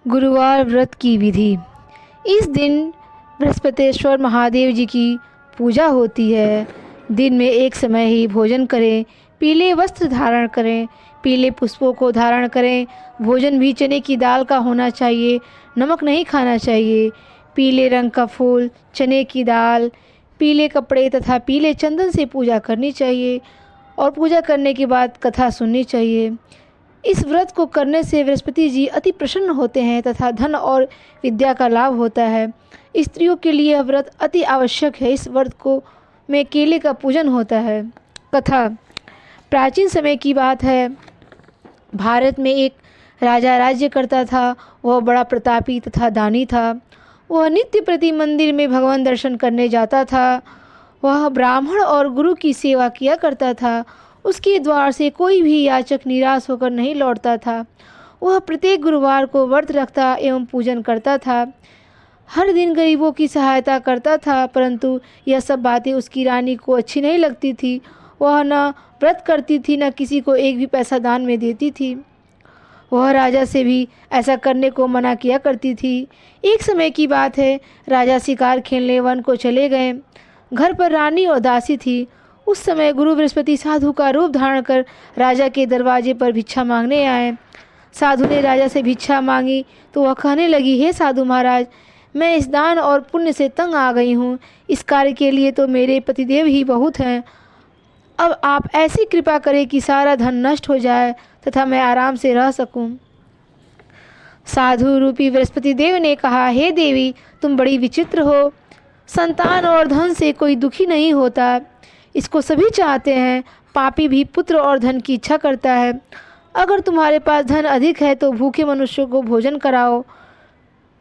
गुरुवार व्रत की विधि। इस दिन बृहस्पतिश्वर महादेव जी की पूजा होती है। दिन में एक समय ही भोजन करें, पीले वस्त्र धारण करें, पीले पुष्पों को धारण करें। भोजन भी चने की दाल का होना चाहिए, नमक नहीं खाना चाहिए। पीले रंग का फूल, चने की दाल, पीले कपड़े तथा पीले चंदन से पूजा करनी चाहिए और पूजा करने के बाद कथा सुननी चाहिए। इस व्रत को करने से बृहस्पति जी अति प्रसन्न होते हैं तथा धन और विद्या का लाभ होता है। स्त्रियों के लिए यह व्रत अति आवश्यक है। इस व्रत को में केले का पूजन होता है। कथा। प्राचीन समय की बात है। भारत में एक राजा राज्य करता था। वह बड़ा प्रतापी तथा दानी था। वह नित्य प्रति मंदिर में भगवान दर्शन करने जाता था। वह ब्राह्मण और गुरु की सेवा किया करता था। उसके द्वार से कोई भी याचक निराश होकर नहीं लौटता था। वह प्रत्येक गुरुवार को व्रत रखता एवं पूजन करता था। हर दिन गरीबों की सहायता करता था, परंतु यह सब बातें उसकी रानी को अच्छी नहीं लगती थी। वह न व्रत करती थी, न किसी को एक भी पैसा दान में देती थी। वह राजा से भी ऐसा करने को मना किया करती थी। एक समय की बात है, राजा शिकार खेलने वन को चले गए। घर पर रानी और दासी थी। उस समय गुरु बृहस्पति साधु का रूप धारण कर राजा के दरवाजे पर भिक्षा मांगने आए। साधु ने राजा से भिक्षा मांगी तो वह कहने लगी, हे साधु महाराज, मैं इस दान और पुण्य से तंग आ गई हूँ। इस कार्य के लिए तो मेरे पतिदेव ही बहुत हैं। अब आप ऐसी कृपा करें कि सारा धन नष्ट हो जाए तथा मैं आराम से रह सकूं। साधु रूपी बृहस्पति देव ने कहा, हे देवी, तुम बड़ी विचित्र हो। संतान और धन से कोई दुखी नहीं होता, इसको सभी चाहते हैं। पापी भी पुत्र और धन की इच्छा करता है। अगर तुम्हारे पास धन अधिक है तो भूखे मनुष्यों को भोजन कराओ,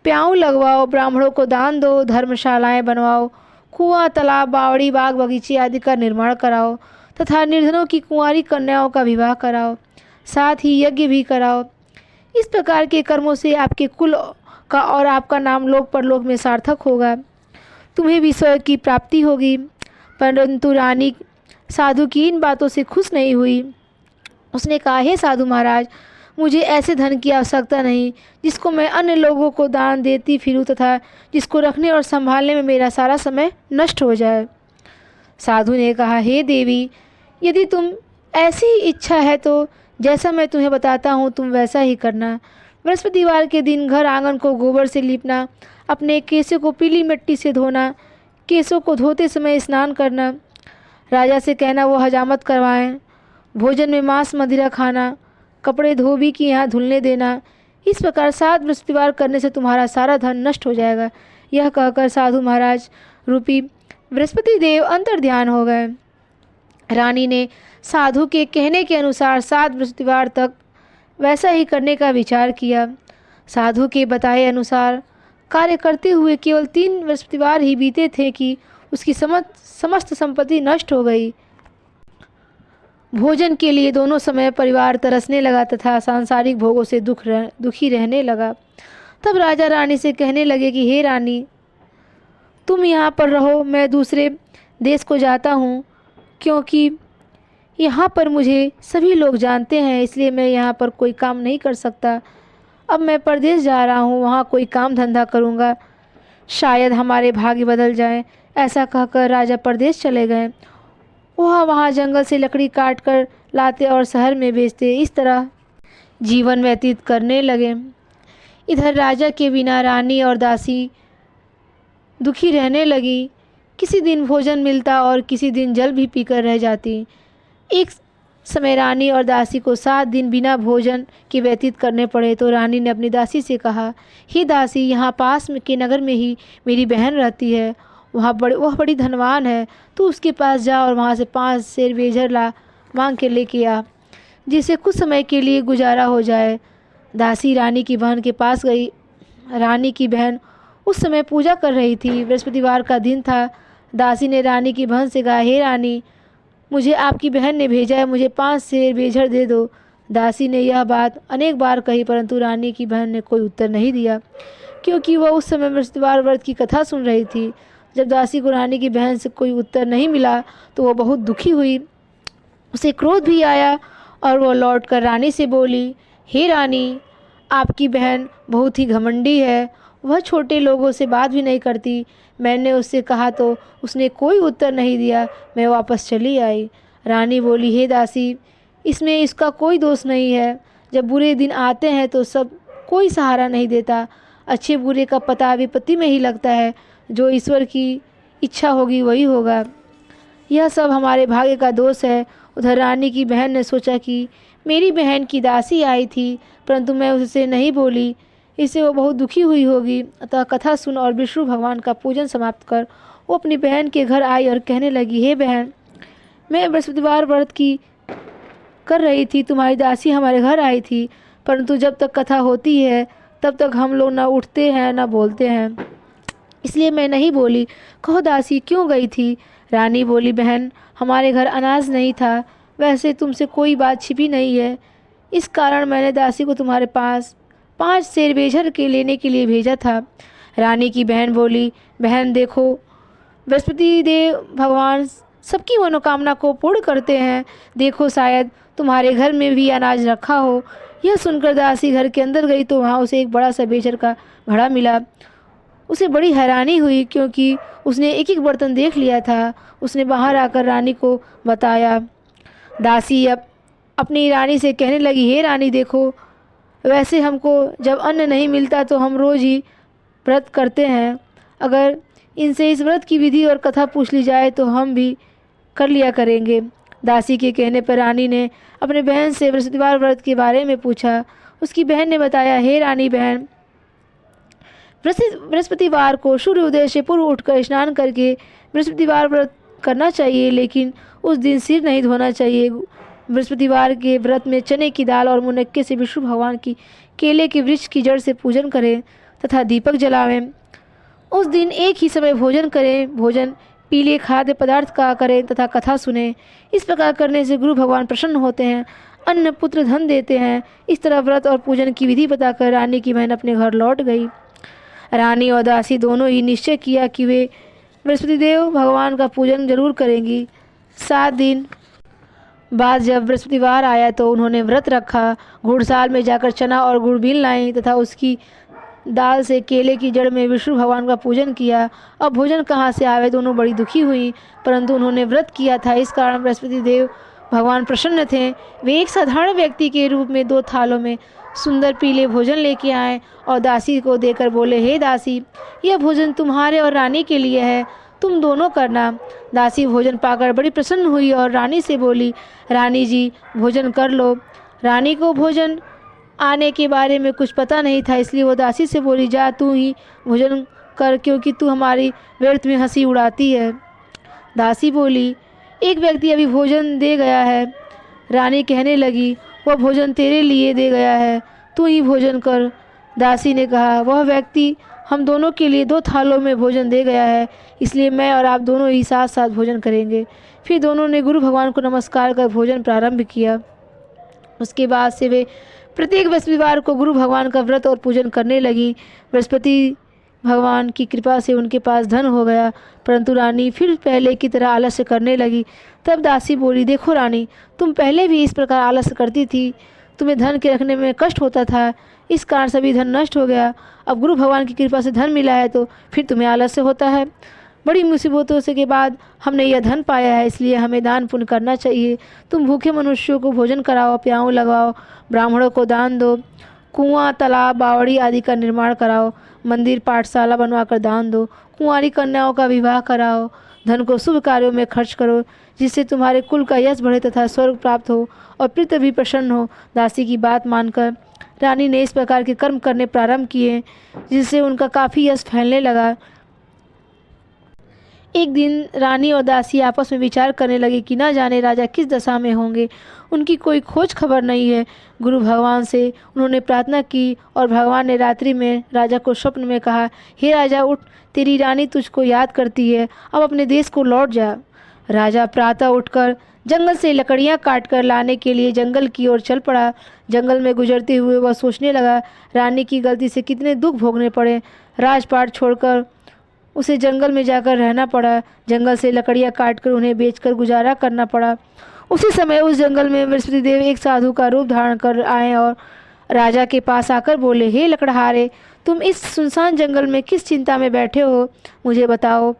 प्याऊ लगवाओ, ब्राह्मणों को दान दो, धर्मशालाएं बनवाओ, कुआं, तालाब, बावड़ी, बाग बगीचे आदि का निर्माण कराओ तथा निर्धनों की कुंवारी कन्याओं का विवाह कराओ, साथ ही यज्ञ भी कराओ। इस प्रकार के कर्मों से आपके कुल का और आपका नाम लोक परलोक में सार्थक होगा। तुम्हें भी स्वर्ग की प्राप्ति होगी। परंतु रानी साधु की इन बातों से खुश नहीं हुई। उसने कहा, हे साधु महाराज, मुझे ऐसे धन की आवश्यकता नहीं जिसको मैं अन्य लोगों को दान देती फिरूं तथा जिसको रखने और संभालने में मेरा सारा समय नष्ट हो जाए। साधु ने कहा, हे देवी, यदि तुम ऐसी इच्छा है तो जैसा मैं तुम्हें बताता हूँ तुम वैसा ही करना। बृहस्पतिवार के दिन घर आंगन को गोबर से लीपना, अपने केसों को पीली मिट्टी से धोना, केसों को धोते समय स्नान करना, राजा से कहना वो हजामत करवाएं, भोजन में मांस मदिरा खाना, कपड़े धोबी की यहाँ धुलने देना। इस प्रकार 7 बृहस्पतिवार करने से तुम्हारा सारा धन नष्ट हो जाएगा। यह कहकर साधु महाराज रूपी बृहस्पति देव अंतर्ध्यान हो गए। रानी ने साधु के कहने के अनुसार 7 बृहस्पतिवार तक वैसा ही करने का विचार किया। साधु के बताए अनुसार कार्य करते हुए केवल 3 बृहस्पतिवार ही बीते थे कि उसकी समस्त संपत्ति नष्ट हो गई। भोजन के लिए दोनों समय परिवार तरसने लगा तथा सांसारिक भोगों से दुखी रहने लगा। तब राजा रानी से कहने लगे कि हे रानी, तुम यहाँ पर रहो, मैं दूसरे देश को जाता हूँ, क्योंकि यहाँ पर मुझे सभी लोग जानते हैं, इसलिए मैं यहाँ पर कोई काम नहीं कर सकता। अब मैं परदेश जा रहा हूँ, वहाँ कोई काम धंधा करूँगा, शायद हमारे भाग्य बदल जाएं। ऐसा कहकर राजा परदेश चले गए। वह वहाँ जंगल से लकड़ी काट कर लाते और शहर में बेचते। इस तरह जीवन व्यतीत करने लगे। इधर राजा के बिना रानी और दासी दुखी रहने लगी। किसी दिन भोजन मिलता और किसी दिन जल भी पीकर रह जाती। एक समय रानी और दासी को 7 दिन बिना भोजन के व्यतीत करने पड़े तो रानी ने अपनी दासी से कहा, हे दासी, यहाँ पास के नगर में ही मेरी बहन रहती है। वह बड़ी धनवान है। तू उसके पास जा और वहाँ से 5 सेर बेजर मांग के लेके आ, जिससे कुछ समय के लिए गुजारा हो जाए। दासी रानी की बहन के पास गई। रानी की बहन उस समय पूजा कर रही थी। बृहस्पतिवार का दिन था। दासी ने रानी की बहन से कहा, हे रानी, मुझे आपकी बहन ने भेजा है, मुझे 5 सेर बेजर दे दो। दासी ने यह बात अनेक बार कही, परंतु रानी की बहन ने कोई उत्तर नहीं दिया, क्योंकि वह उस समय बृहस्पतिवार व्रत की कथा सुन रही थी। जब दासी को रानी की बहन से कोई उत्तर नहीं मिला तो वह बहुत दुखी हुई। उसे क्रोध भी आया और वह लौटकर रानी से बोली, हे रानी, आपकी बहन बहुत ही घमंडी है, वह छोटे लोगों से बात भी नहीं करती। मैंने उससे कहा तो उसने कोई उत्तर नहीं दिया। मैं वापस चली आई। रानी बोली, हे दासी, इसमें इसका कोई दोष नहीं है। जब बुरे दिन आते हैं तो सब कोई सहारा नहीं देता। अच्छे बुरे का पता विपत्ति में ही लगता है। जो ईश्वर की इच्छा होगी वही होगा। यह सब हमारे भाग्य का दोष है। उधर रानी की बहन ने सोचा कि मेरी बहन की दासी आई थी, परंतु मैं उससे नहीं बोली, इससे वो बहुत दुखी हुई होगी। अतः कथा सुन और विष्णु भगवान का पूजन समाप्त कर वो अपनी बहन के घर आई और कहने लगी, हे बहन, मैं बृहस्पतिवार व्रत की कर रही थी, तुम्हारी दासी हमारे घर आई थी, परंतु जब तक कथा होती है तब तक हम लोग ना उठते हैं ना बोलते हैं, इसलिए मैं नहीं बोली। कहो दासी, क्यों गई थी? रानी बोली, बहन, हमारे घर अनाज नहीं था। वैसे तुमसे कोई बात छिपी नहीं है, इस कारण मैंने दासी को तुम्हारे पास 5 सेर बेझर के लेने के लिए भेजा था। रानी की बहन बोली, बहन देखो, बृहस्पति देव भगवान सबकी मनोकामना को पूर्ण करते हैं। देखो, शायद तुम्हारे घर में भी अनाज रखा हो। यह सुनकर दासी घर के अंदर गई तो वहाँ उसे एक बड़ा सा बेझर का घड़ा मिला। उसे बड़ी हैरानी हुई, क्योंकि उसने एक एक बर्तन देख लिया था। उसने बाहर आकर रानी को बताया। दासी अब अपनी रानी से कहने लगी, हे रानी देखो, वैसे हमको जब अन्न नहीं मिलता तो हम रोज़ ही व्रत करते हैं। अगर इनसे इस व्रत की विधि और कथा पूछ ली जाए तो हम भी कर लिया करेंगे। दासी के कहने पर रानी ने अपने बहन से बृहस्पतिवार व्रत के बारे में पूछा। उसकी बहन ने बताया, हे रानी बहन, बृहस्पतिवार को सूर्य उदय से पूर्व उठकर स्नान करके बृहस्पतिवार व्रत करना चाहिए, लेकिन उस दिन सिर नहीं धोना चाहिए। बृहस्पतिवार के व्रत में चने की दाल और मुनक्के से विष्णु भगवान की केले के वृक्ष की जड़ से पूजन करें तथा दीपक जलावें। उस दिन एक ही समय भोजन करें। भोजन पीले खाद्य पदार्थ का करें तथा कथा सुने। इस प्रकार करने से गुरु भगवान प्रसन्न होते हैं, अन्न पुत्र धन देते हैं। इस तरह व्रत और पूजन की विधि बताकर रानी की बहन अपने घर लौट गई। रानी और दासी दोनों ही निश्चय किया कि वे बृहस्पति देव भगवान का पूजन जरूर करेंगी। 7 दिन बाद जब बृहस्पतिवार आया तो उन्होंने व्रत रखा। घुड़साल में जाकर चना और गुड़ बीन लाई तथा उसकी दाल से केले की जड़ में विष्णु भगवान का पूजन किया। अब भोजन कहाँ से आवे? दोनों बड़ी दुखी हुई, परंतु उन्होंने व्रत किया था, इस कारण बृहस्पति देव भगवान प्रसन्न थे। वे एक साधारण व्यक्ति के रूप में 2 थालों में सुंदर पीले भोजन लेके आए और दासी को देकर बोले, हे दासी, यह भोजन तुम्हारे और रानी के लिए है, तुम दोनों करना। दासी भोजन पाकर बड़ी प्रसन्न हुई और रानी से बोली, रानी जी, भोजन कर लो। रानी को भोजन आने के बारे में कुछ पता नहीं था, इसलिए वो दासी से बोली, जा तू ही भोजन कर, क्योंकि तू हमारी व्यर्थ में हंसी उड़ाती है। दासी बोली, एक व्यक्ति अभी भोजन दे गया है। रानी कहने लगी, वह भोजन तेरे लिए दे गया है, तू ही भोजन कर। दासी ने कहा, वह व्यक्ति हम दोनों के लिए 2 थालों में भोजन दे गया है, इसलिए मैं और आप दोनों ही साथ साथ भोजन करेंगे। फिर दोनों ने गुरु भगवान को नमस्कार कर भोजन प्रारंभ किया। उसके बाद से वे प्रत्येक बृहस्पतिवार को गुरु भगवान का व्रत और पूजन करने लगी। बृहस्पति भगवान की कृपा से उनके पास धन हो गया, परंतु रानी फिर पहले की तरह आलस्य करने लगी। तब दासी बोली, देखो रानी, तुम पहले भी इस प्रकार आलस्य करती थी, तुम्हें धन के रखने में कष्ट होता था, इस कारण सभी धन नष्ट हो गया। अब गुरु भगवान की कृपा से धन मिला है तो फिर तुम्हें आलस्य होता है। बड़ी मुसीबतों से के बाद हमने यह धन पाया है, इसलिए हमें दान पुण्य करना चाहिए। तुम भूखे मनुष्यों को भोजन कराओ, प्याऊ लगाओ, ब्राह्मणों को दान दो, कुआं, तालाब, बावड़ी आदि का निर्माण कराओ, मंदिर, पाठशाला बनवाकर दान दो, कुंवारी कन्याओं का विवाह कराओ, धन को शुभ कार्यों में खर्च करो, जिससे तुम्हारे कुल का यश बढ़े तथा स्वर्ग प्राप्त हो और पितृ भी प्रसन्न हो। दासी की बात मानकर रानी ने इस प्रकार के कर्म करने प्रारंभ किए, जिससे उनका काफ़ी यश फैलने लगा। एक दिन रानी और दासी आपस में विचार करने लगे कि न जाने राजा किस दशा में होंगे, उनकी कोई खोज खबर नहीं है। गुरु भगवान से उन्होंने प्रार्थना की और भगवान ने रात्रि में राजा को स्वप्न में कहा, हे राजा उठ, तेरी रानी तुझको याद करती है, अब अपने देश को लौट जा। राजा प्रातः उठकर जंगल से लकड़ियाँ काटकर लाने के लिए जंगल की ओर चल पड़ा। जंगल में गुजरते हुए वह सोचने लगा, रानी की गलती से कितने दुख भोगने पड़े। राजपाट छोड़कर उसे जंगल में जाकर रहना पड़ा। जंगल से लकड़ियाँ काटकर उन्हें बेचकर गुजारा करना पड़ा। उसी समय उस जंगल में बृहस्पति देव एक साधु का रूप धारण कर आए और राजा के पास आकर बोले, हे लकड़हारे, तुम इस सुनसान जंगल में किस चिंता में बैठे हो, मुझे बताओ।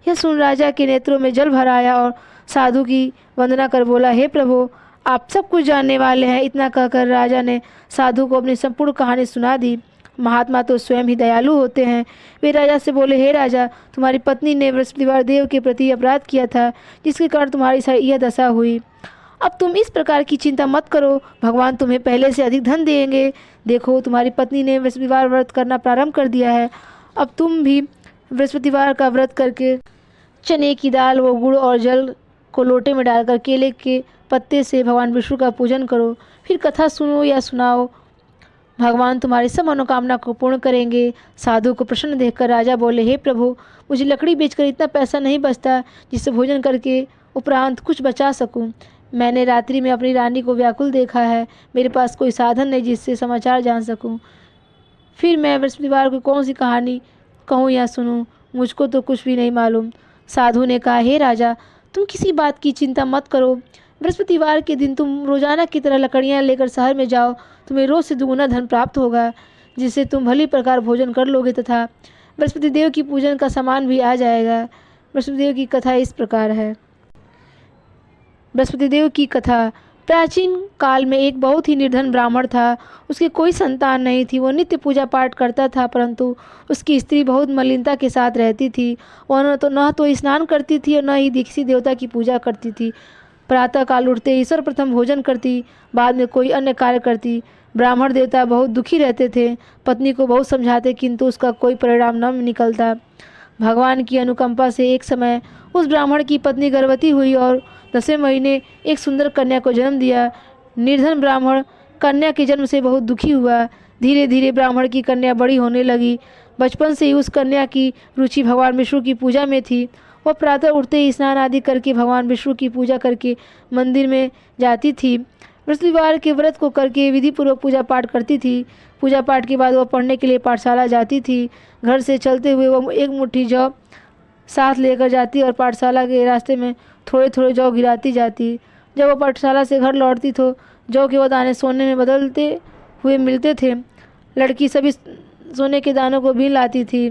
यह सुन राजा के नेत्रों में जल भर आया और साधु की वंदना कर बोला, हे प्रभु, आप सब कुछ जानने वाले हैं। इतना कहकर राजा ने साधु को अपनी संपूर्ण कहानी सुना दी। महात्मा तो स्वयं ही दयालु होते हैं। वे राजा से बोले, हे राजा, तुम्हारी पत्नी ने बृहस्पतिवार देव के प्रति अपराध किया था, जिसके कारण तुम्हारी यह दशा हुई। अब तुम इस प्रकार की चिंता मत करो, भगवान तुम्हें पहले से अधिक धन देंगे। देखो, तुम्हारी पत्नी ने बृहस्पतिवार व्रत करना प्रारंभ कर दिया है। अब तुम भी बृहस्पतिवार का व्रत करके चने की दाल व गुड़ और जल को लोटे में डालकर केले के पत्ते से भगवान विष्णु का पूजन करो। फिर कथा सुनो या सुनाओ, भगवान तुम्हारी सब मनोकामना को पूर्ण करेंगे। साधु को प्रसन्न देखकर राजा बोले, हे प्रभु, मुझे लकड़ी बेचकर इतना पैसा नहीं बचता जिससे भोजन करके उपरांत कुछ बचा सकूं। मैंने रात्रि में अपनी रानी को व्याकुल देखा है। मेरे पास कोई साधन नहीं जिससे समाचार जान सकूं। फिर मैं बृहस्पतिवार को कौन सी कहानी कहूँ या सुनूं, मुझको तो कुछ भी नहीं मालूम। साधु ने कहा, हे राजा, तुम किसी बात की चिंता मत करो। बृहस्पतिवार के दिन तुम रोजाना की तरह लकड़ियाँ लेकर शहर में जाओ। तुम्हें रोज से दुगुना धन प्राप्त होगा, जिससे तुम भली प्रकार भोजन कर लोगे तथा बृहस्पति देव की पूजन का सामान भी आ जाएगा। बृहस्पति देव की कथा इस प्रकार है। बृहस्पति देव की कथा। प्राचीन काल में एक बहुत ही निर्धन ब्राह्मण था। उसकी कोई संतान नहीं थी। वो नित्य पूजा पाठ करता था, परंतु उसकी स्त्री बहुत मलिनता के साथ रहती थी। वह न तो स्नान करती थी और न ही किसी देवता की पूजा करती थी। प्रातः काल उठते ही सर्वप्रथम भोजन करती, बाद में कोई अन्य कार्य करती। ब्राह्मण देवता बहुत दुखी रहते थे। पत्नी को बहुत समझाते, किंतु उसका कोई परिणाम न निकलता। भगवान की अनुकंपा से एक समय उस ब्राह्मण की पत्नी गर्भवती हुई और 10वें महीने एक सुंदर कन्या को जन्म दिया। निर्धन ब्राह्मण कन्या के जन्म से बहुत दुखी हुआ। धीरे धीरे ब्राह्मण की कन्या बड़ी होने लगी। बचपन से ही उस कन्या की रुचि भगवान विष्णु की पूजा में थी। वह प्रातः उठते ही स्नान आदि करके भगवान विष्णु की पूजा करके मंदिर में जाती थी। बृहस्पतिवार के व्रत को करके विधिपूर्वक पूजा पाठ करती थी। पूजा पाठ के बाद वह पढ़ने के लिए पाठशाला जाती थी। घर से चलते हुए वह एक मुट्ठी जौ साथ लेकर जाती और पाठशाला के रास्ते में थोड़े थोड़े जौ गिराती जाती। जब वह पाठशाला से घर लौटती तो जौ के वह दाने सोने में बदलते हुए मिलते थे। लड़की सभी सोने के दानों को बीन लाती थी।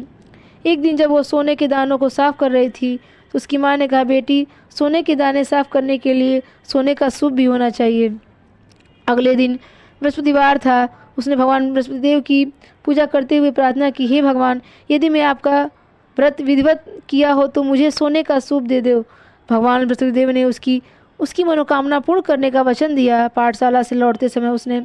एक दिन जब वो सोने के दानों को साफ कर रही थी तो उसकी माँ ने कहा, बेटी, सोने के दाने साफ करने के लिए सोने का सूप भी होना चाहिए। अगले दिन बृहस्पतिवार था। उसने भगवान बृहस्पतिदेव की पूजा करते हुए प्रार्थना की, हे भगवान, यदि मैं आपका व्रत विधिवत किया हो तो मुझे सोने का सूप दे दो। भगवान बृहस्पतिदेव ने उसकी मनोकामना पूर्ण करने का वचन दिया। पाठशाला से लौटते समय उसने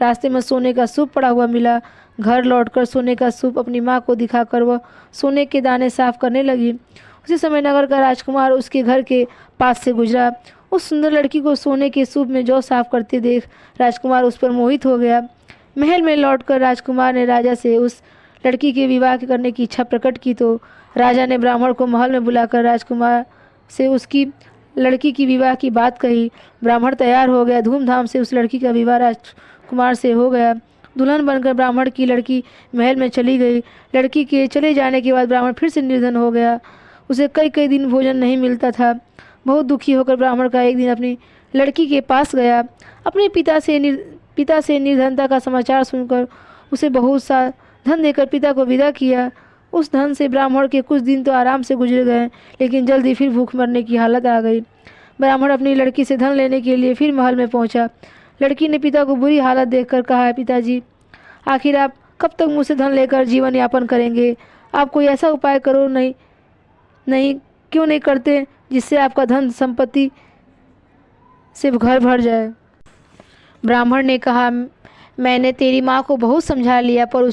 रास्ते में सोने का सूप पड़ा हुआ मिला। घर लौटकर सोने का सूप अपनी माँ को दिखाकर वह सोने के दाने साफ करने लगी। उसी समय नगर का राजकुमार उसके घर के पास से गुजरा। उस सुंदर लड़की को सोने के सूप में जौ साफ करते देख राजकुमार उस पर मोहित हो गया। महल में लौटकर राजकुमार ने राजा से उस लड़की के विवाह करने की इच्छा प्रकट की तो राजा ने ब्राह्मण को महल में बुलाकर राजकुमार से उसकी लड़की की विवाह की बात कही। ब्राह्मण तैयार हो गया। धूमधाम से उस लड़की का विवाह राजकुमार से हो गया। दुल्हन बनकर ब्राह्मण की लड़की महल में चली गई। लड़की के चले जाने के बाद ब्राह्मण फिर से निर्धन हो गया। उसे कई कई दिन भोजन नहीं मिलता था। बहुत दुखी होकर ब्राह्मण का एक दिन अपनी लड़की के पास गया। अपने पिता से निर्धनता का समाचार सुनकर उसे बहुत सा धन देकर पिता को विदा किया। उस धन से ब्राह्मण के कुछ दिन तो आराम से गुजर गए, लेकिन जल्दी फिर भूख मरने की हालत आ गई। ब्राह्मण अपनी लड़की से धन लेने के लिए फिर महल में पहुंचा। लड़की ने पिता को बुरी हालत देखकर कहा, पिताजी, आखिर आप कब तक मुझसे धन लेकर जीवन यापन करेंगे? आप कोई ऐसा उपाय करो, क्यों नहीं करते जिससे आपका धन संपत्ति से घर भर जाए। ब्राह्मण ने कहा, मैंने तेरी माँ को बहुत समझा लिया, पर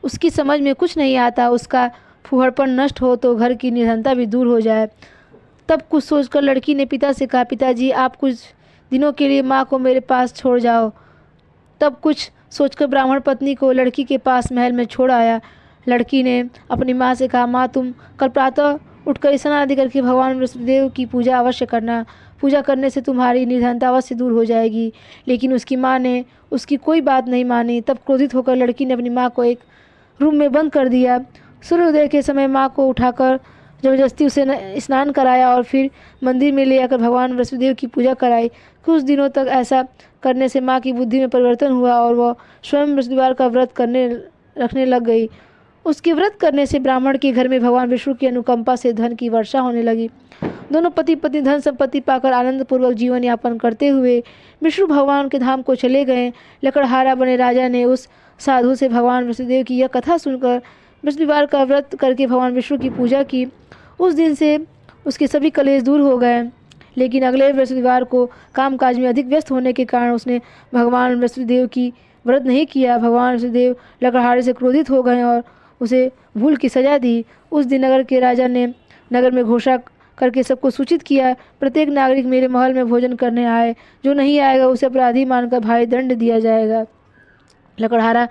उसकी समझ में कुछ नहीं आता। उसका फूहड़पन नष्ट हो तो घर की निर्धनता भी दूर हो जाए। तब कुछ सोचकर लड़की ने पिता से कहा, पिताजी, आप कुछ दिनों के लिए माँ को मेरे पास छोड़ जाओ। तब कुछ सोचकर ब्राह्मण पत्नी को लड़की के पास महल में छोड़ आया। लड़की ने अपनी माँ से कहा, माँ, तुम कल प्रातः उठकर स्नान आदि करके भगवान बृहस्पतिदेव की पूजा अवश्य करना। पूजा करने से तुम्हारी निर्धनता अवश्य दूर हो जाएगी। लेकिन उसकी माँ ने उसकी कोई बात नहीं मानी। तब क्रोधित होकर लड़की ने अपनी माँ को एक रूम में बंद कर दिया। सूर्योदय के समय माँ को उठाकर जबरदस्ती उसे स्नान कराया और फिर मंदिर में ले आकर भगवान वसुदेव की पूजा कराई। कुछ दिनों तक ऐसा करने से माँ की बुद्धि में परिवर्तन हुआ और वह स्वयं बृहस्पतिवार का व्रत करने रखने लग गई। उसके व्रत करने से ब्राह्मण के घर में भगवान विष्णु की अनुकंपा से धन की वर्षा होने लगी। दोनों पति पत्नी धन संपत्ति पाकर आनंद पूर्वक जीवन यापन करते हुए विष्णु भगवान के धाम को चले गए। लकड़हारा बने राजा ने उस साधु से भगवान वसुदेव की यह कथा सुनकर बृहस्पतिवार का व्रत करके भगवान विष्णु की पूजा की। उस दिन से उसके सभी कलेश दूर हो गए। लेकिन अगले बृहस्पतिवार को कामकाज में अधिक व्यस्त होने के कारण उसने भगवान वसुदेव की व्रत नहीं किया। भगवान वसुदेव लकड़हारे से क्रोधित हो गए और उसे भूल की सजा दी। उस दिन नगर के राजा ने नगर में घोषणा करके सबको सूचित किया, प्रत्येक नागरिक मेरे महल में भोजन करने आए, जो नहीं आएगा उसे अपराधी मानकर भारी दंड दिया जाएगा। लकड़हारा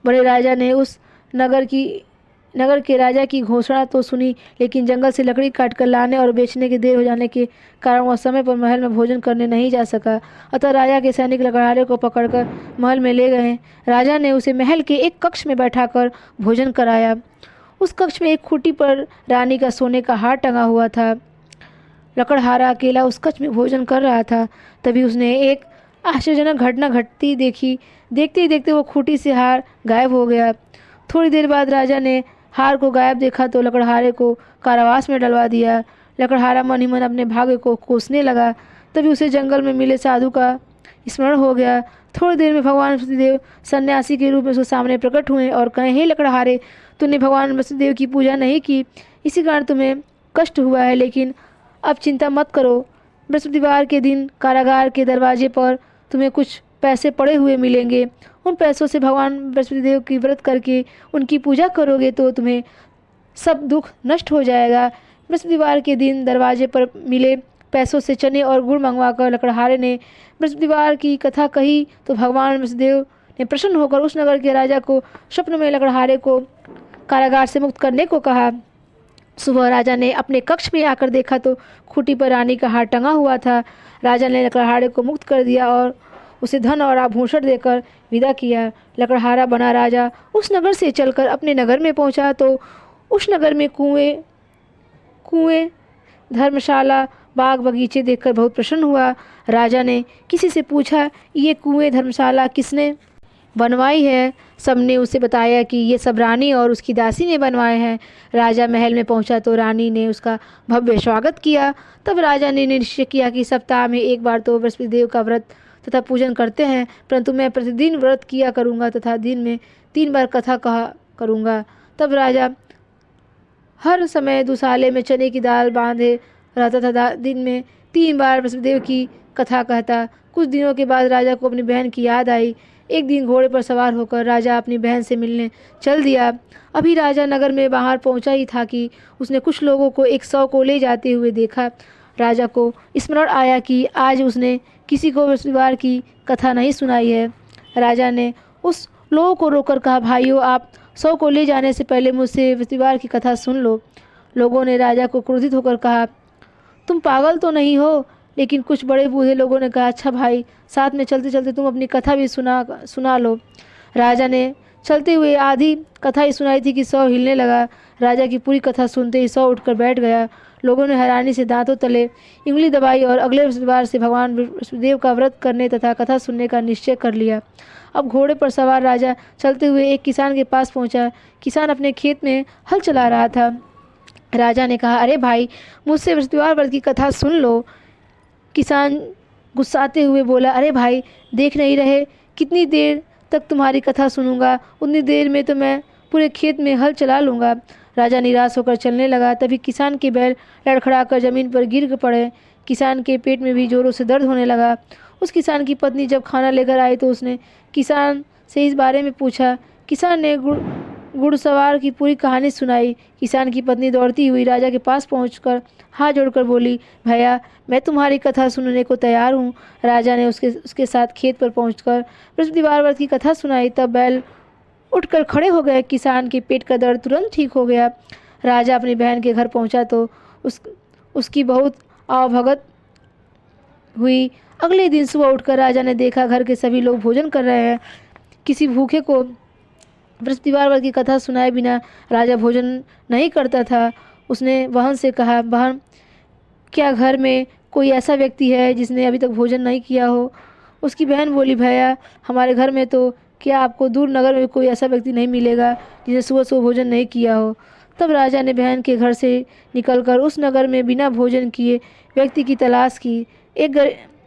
बड़े राजा ने उस नगर के राजा की घोषणा तो सुनी, लेकिन जंगल से लकड़ी काटकर लाने और बेचने के देर हो जाने के कारण वह समय पर महल में भोजन करने नहीं जा सका। अतः राजा के सैनिक लकड़हारे को पकड़कर महल में ले गए। राजा ने उसे महल के एक कक्ष में बैठाकर भोजन कराया। उस कक्ष में एक खूंटी पर रानी का सोने का हार टंगा हुआ था। लकड़हारा अकेला उस कक्ष में भोजन कर रहा था। तभी उसने एक आश्चर्यजनक घटना घटती देखी। देखते ही देखते वो खूंटी से हार गायब हो गया। थोड़ी देर बाद राजा ने हार को गायब देखा तो लकड़हारे को कारावास में डलवा दिया। लकड़हारा मन ही मन अपने भाग्य को कोसने लगा। तभी उसे जंगल में मिले साधु का स्मरण हो गया। थोड़ी देर में भगवान वसुदेव सन्यासी के रूप में उसके सामने प्रकट हुए और कहे, हे लकड़हारे, तूने भगवान वसुदेव की पूजा नहीं की, इसी कारण तुम्हें कष्ट हुआ है। लेकिन अब चिंता मत करो, बृहस्पतिवार के दिन कारागार के दरवाजे पर तुम्हें कुछ पैसे पड़े हुए मिलेंगे। उन पैसों से भगवान बृहस्पतिदेव की व्रत करके उनकी पूजा करोगे तो तुम्हें सब दुख नष्ट हो जाएगा। बृहस्पतिवार के दिन दरवाजे पर मिले पैसों से चने और गुड़ मंगवाकर लकड़हारे ने बृहस्पतिवार की कथा कही तो भगवान बृहस्पतिदेव ने प्रसन्न होकर उस नगर के राजा को स्वप्न में लकड़हारे को कारागार से मुक्त करने को कहा। सुबह राजा ने अपने कक्ष में आकर देखा तो खूंटी पर रानी का हार टंगा हुआ था। राजा ने लकड़हारे को मुक्त कर दिया और उसे धन और आभूषण देकर विदा किया। लकड़हारा बना राजा उस नगर से चलकर अपने नगर में पहुंचा तो उस नगर में कुएं, धर्मशाला, बाग बगीचे देखकर बहुत प्रसन्न हुआ। राजा ने किसी से पूछा, ये कुएं, धर्मशाला किसने बनवाई है? सबने उसे बताया कि ये सब रानी और उसकी दासी ने बनवाए हैं। राजा महल में पहुंचा तो रानी ने उसका भव्य स्वागत किया। तब राजा ने निश्चय किया कि सप्ताह में एक बार तो बृहस्पतिदेव का व्रत तथा पूजन करते हैं, परंतु मैं प्रतिदिन व्रत किया करूँगा तथा दिन में 3 बार कथा कहा करूँगा। तब राजा हर समय दुसाले में चने की दाल बांधे रहता था। दिन में 3 बार बृहस्पतिदेव की कथा कहता। कुछ दिनों के बाद राजा को अपनी बहन की याद आई। एक दिन घोड़े पर सवार होकर राजा अपनी बहन से मिलने चल दिया। अभी राजा नगर में बाहर पहुंचा ही था कि उसने कुछ लोगों को एक शव को ले जाते हुए देखा। राजा को स्मरण आया कि आज उसने किसी को बृहस्पतिवार की कथा नहीं सुनाई है। राजा ने उस लोगों को रोककर कहा, भाइयों, आप शव को ले जाने से पहले मुझसे बृहस्पतिवार की कथा सुन लो। लोगों ने राजा को क्रोधित होकर कहा, तुम पागल तो नहीं हो? लेकिन कुछ बड़े बूढ़े लोगों ने कहा, अच्छा भाई, साथ में चलते चलते तुम अपनी कथा भी सुना लो। राजा ने चलते हुए आधी कथा ही सुनाई थी कि शव हिलने लगा। राजा की पूरी कथा सुनते ही शव उठकर बैठ गया। लोगों ने हैरानी से दांतों तले इंगली दबाई और अगले बृहस्पतिवार से भगवान बृहस्पतिदेव का व्रत करने तथा कथा सुनने का निश्चय कर लिया। अब घोड़े पर सवार राजा चलते हुए एक किसान के पास पहुंचा। किसान अपने खेत में हल चला रहा था। राजा ने कहा, अरे भाई, मुझसे बृहस्पतिवार व्रत की कथा सुन लो। किसान गुस्साते हुए बोला, अरे भाई, देख नहीं रहे कितनी देर तक तुम्हारी कथा सुनूंगा? उतनी देर में तो मैं पूरे खेत में हल चला लूँगा। राजा निराश होकर चलने लगा। तभी किसान के बैल लड़खड़ाकर ज़मीन पर गिर पड़े। किसान के पेट में भी जोरों से दर्द होने लगा। उस किसान की पत्नी जब खाना लेकर आई तो उसने किसान से इस बारे में पूछा। किसान ने घुड़सवार की पूरी कहानी सुनाई। किसान की पत्नी दौड़ती हुई राजा के पास पहुंचकर हाथ जोड़कर बोली, भैया, मैं तुम्हारी कथा सुनने को तैयार हूँ। राजा ने उसके साथ खेत पर पहुंचकर बृहस्पतिवार व्रत की कथा सुनाई। तब बैल उठकर खड़े हो गए। किसान के पेट का दर्द तुरंत ठीक हो गया। राजा अपनी बहन के घर पहुंचा तो उसकी बहुत आवभगत हुई। अगले दिन सुबह उठकर राजा ने देखा घर के सभी लोग भोजन कर रहे हैं। किसी भूखे को बृहस्पतिवार व्रत की कथा सुनाए बिना राजा भोजन नहीं करता था। उसने बहन से कहा, बहन क्या घर में कोई ऐसा व्यक्ति है जिसने अभी तक भोजन नहीं किया हो? उसकी बहन बोली, भैया हमारे घर में तो क्या आपको दूर नगर में कोई ऐसा व्यक्ति नहीं मिलेगा जिसने सुबह सुबह भोजन नहीं किया हो। तब राजा ने बहन के घर से निकलकर उस नगर में बिना भोजन किए व्यक्ति की तलाश की। एक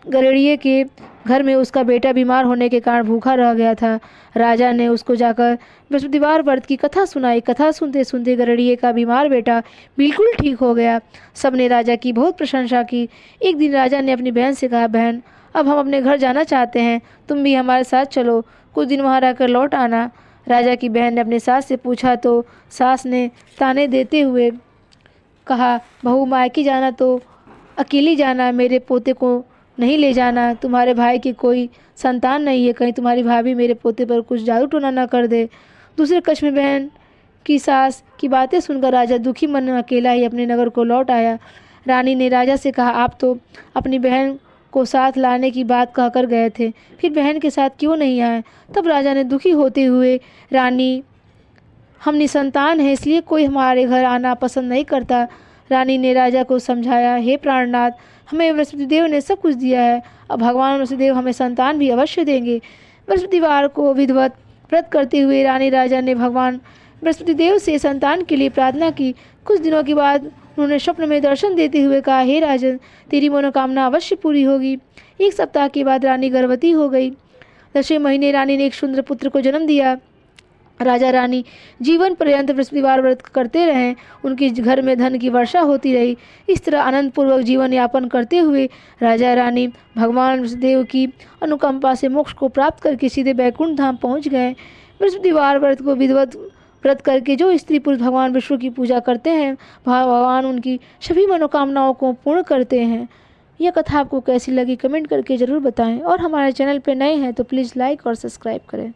गरेड़िए के घर में उसका बेटा बीमार होने के कारण भूखा रह गया था। राजा ने उसको जाकर बृहस्पतिवार व्रत की कथा सुनाई। कथा सुनते सुनते गरेड़िए का बीमार बेटा बिल्कुल ठीक हो गया। सबने राजा की बहुत प्रशंसा की। एक दिन राजा ने अपनी बहन से कहा, बहन अब हम अपने घर जाना चाहते हैं, तुम भी हमारे साथ चलो, कुछ दिन वहाँ रहकर लौट आना। राजा की बहन ने अपनी सास से पूछा तो सास ने ताने देते हुए कहा, बहू मायके जाना तो अकेली जाना, मेरे पोते को नहीं ले जाना। तुम्हारे भाई की कोई संतान नहीं है, कहीं तुम्हारी भाभी मेरे पोते पर कुछ जादू टोना न कर दे। दूसरे कक्ष में बहन की सास की बातें सुनकर राजा दुखी मन में अकेला ही अपने नगर को लौट आया। रानी ने राजा से कहा, आप तो अपनी बहन को साथ लाने की बात कहकर गए थे, फिर बहन के साथ क्यों नहीं आए? तब राजा ने दुखी होते हुए, रानी हम निसंतान हैं इसलिए कोई हमारे घर आना पसंद नहीं करता। रानी ने राजा को समझाया, हे प्राणनाथ, हमें बृहस्पति देव ने सब कुछ दिया है, अब भगवान बृहस्पति देव हमें संतान भी अवश्य देंगे। बृहस्पतिवार को विधिवत व्रत करते हुए रानी राजा ने भगवान बृहस्पति देव से संतान के लिए प्रार्थना की। कुछ दिनों के बाद उन्होंने स्वप्न में दर्शन देते हुए कहा, हे राजन, तेरी मनोकामना अवश्य पूरी होगी। एक सप्ताह के बाद रानी गर्भवती हो गई। 10वें महीने रानी ने एक सुंदर पुत्र को जन्म दिया। राजा रानी जीवन पर्यंत बृहस्पतिवार व्रत करते रहे। उनके घर में धन की वर्षा होती रही। इस तरह आनंदपूर्वक जीवन यापन करते हुए राजा रानी भगवान बृहस्पतिदेव की अनुकंपा से मोक्ष को प्राप्त करके सीधे बैकुंठ धाम पहुँच गए। बृहस्पतिवार व्रत को विधिवत व्रत करके जो स्त्री पुरुष भगवान विष्णु की पूजा करते हैं, भगवान उनकी सभी मनोकामनाओं को पूर्ण करते हैं। यह कथा आपको कैसी लगी कमेंट करके ज़रूर बताएं और हमारे चैनल पर नए हैं तो प्लीज़ लाइक और सब्सक्राइब करें।